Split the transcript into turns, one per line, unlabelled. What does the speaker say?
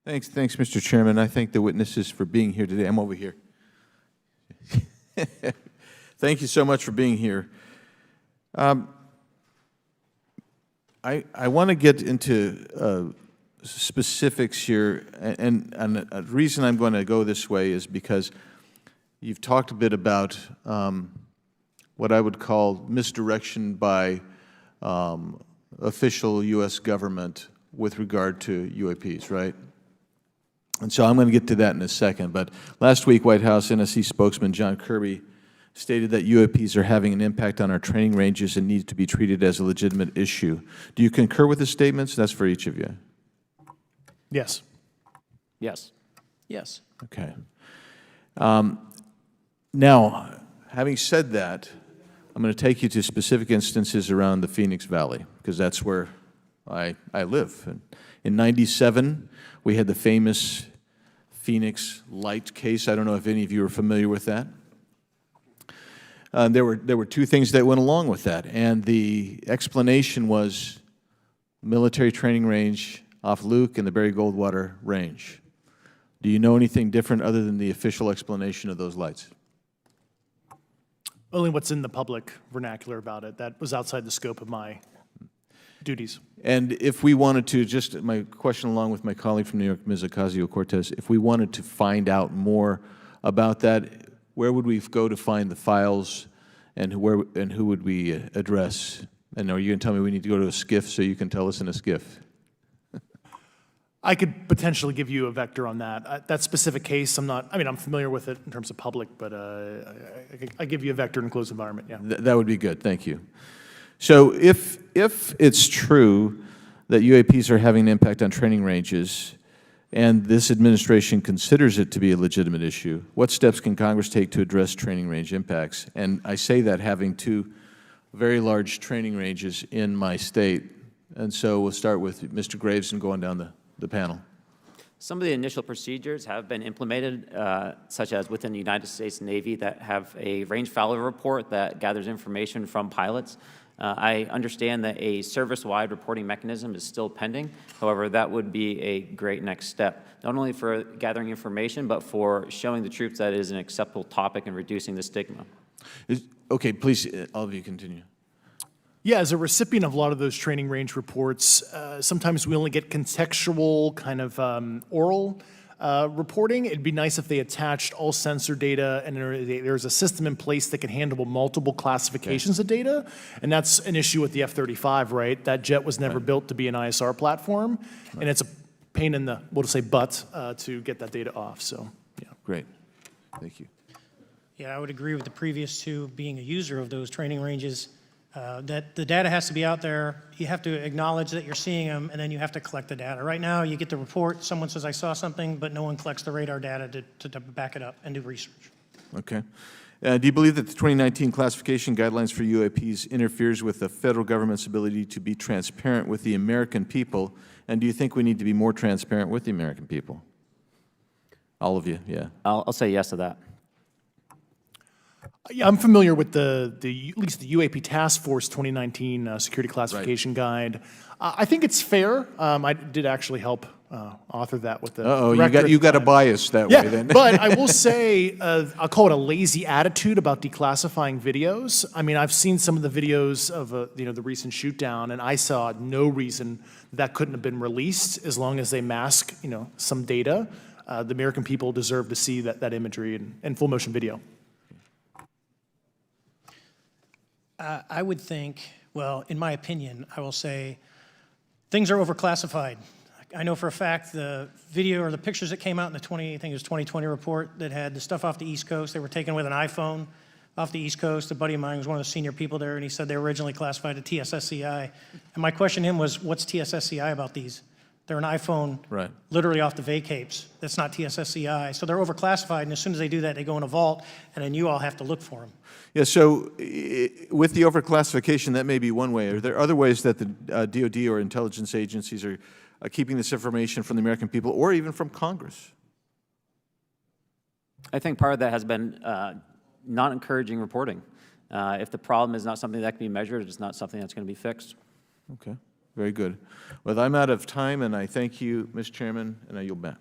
Thanks, Mr. Chairman. I thank the witnesses for being here today. I'm over here. Thank you so much for being here. I want to get into specifics here, and the reason I'm going to go this way is because you've talked a bit about what I would call misdirection by official U.S. government with regard to UAPs, right? And so I'm going to get to that in a second. But last week, White House NSC spokesman John Kirby stated that UAPs are having an impact on our training ranges and need to be treated as a legitimate issue. Do you concur with the statements? That's for each of you.
Yes.
Yes. Yes.
Okay. Now, having said that, I'm going to take you to specific instances around the Phoenix Valley, because that's where I live. And in '97, we had the famous Phoenix Light case. I don't know if any of you are familiar with that. There were two things that went along with that, and the explanation was military training range off Luke and the Barry Goldwater Range. Do you know anything different other than the official explanation of those lights?
Only what's in the public vernacular about it. That was outside the scope of my duties.
And if we wanted to, just my question along with my colleague from New York, Ms. Ocasio-Cortez, if we wanted to find out more about that, where would we go to find the files, and who would we address? And are you going to tell me we need to go to a SCIF so you can tell us in a SCIF?
I could potentially give you a vector on that. That specific case, I'm familiar with it in terms of public, but I give you a vector in closed environment, yeah.
That would be good, thank you. So if it's true that UAPs are having an impact on training ranges, and this administration considers it to be a legitimate issue, what steps can Congress take to address training range impacts? And I say that having two very large training ranges in my state. And so we'll start with Mr. Graves and go on down the panel.
Some of the initial procedures have been implemented, such as within the United States Navy, that have a range failure report that gathers information from pilots. I understand that a service-wide reporting mechanism is still pending. However, that would be a great next step, not only for gathering information, but for showing the troops that it is an acceptable topic and reducing the stigma.
Okay, please, all of you continue.
Yeah, as a recipient of a lot of those training range reports, sometimes we only get contextual kind of oral reporting. It'd be nice if they attached all sensor data and there's a system in place that can handle multiple classifications of data. And that's an issue with the F-35, right? That jet was never built to be an ISR platform. And it's a pain in the, we'll just say, butt to get that data off. So, yeah.
Great. Thank you.
Yeah, I would agree with the previous two. Being a user of those training ranges, that the data has to be out there. You have to acknowledge that you're seeing them, and then you have to collect the data. Right now, you get the report, someone says, I saw something, but no one collects the radar data to back it up and do research.
Okay. Do you believe that the 2019 classification guidelines for UAPs interferes with the federal government's ability to be transparent with the American people? And do you think we need to be more transparent with the American people? All of you, yeah.
I'll say yes to that.
Yeah, I'm familiar with at least the UAP Task Force 2019 Security Classification Guide. I think it's fair. I did actually help author that with the director.
You got a bias that way then.
But I will say, I'll call it a lazy attitude about declassifying videos. I mean, I've seen some of the videos of the recent shoot down, and I saw no reason that couldn't have been released as long as they mask some data. The American people deserve to see that imagery and full motion video.
I would think, well, in my opinion, I will say things are overclassified. I know for a fact the video or the pictures that came out in the 2020 report that had the stuff off the East Coast, they were taken with an iPhone off the East Coast. A buddy of mine was one of the senior people there, and he said they were originally classified at TSSCI. And my question to him was, what's TSSCI about these? They're an iPhone literally off the vacapes. That's not TSSCI. So they're overclassified, and as soon as they do that, they go in a vault, and then you all have to look for them.
Yeah, so with the overclassification, that may be one way. Are there other ways that the DOD or intelligence agencies are keeping this information from the American people or even from Congress?
I think part of that has been not encouraging reporting. If the problem is not something that can be measured, it's not something that's going to be fixed.
Okay. Very good. Well, I'm out of time, and I thank you, Mr. Chairman, and I yield back.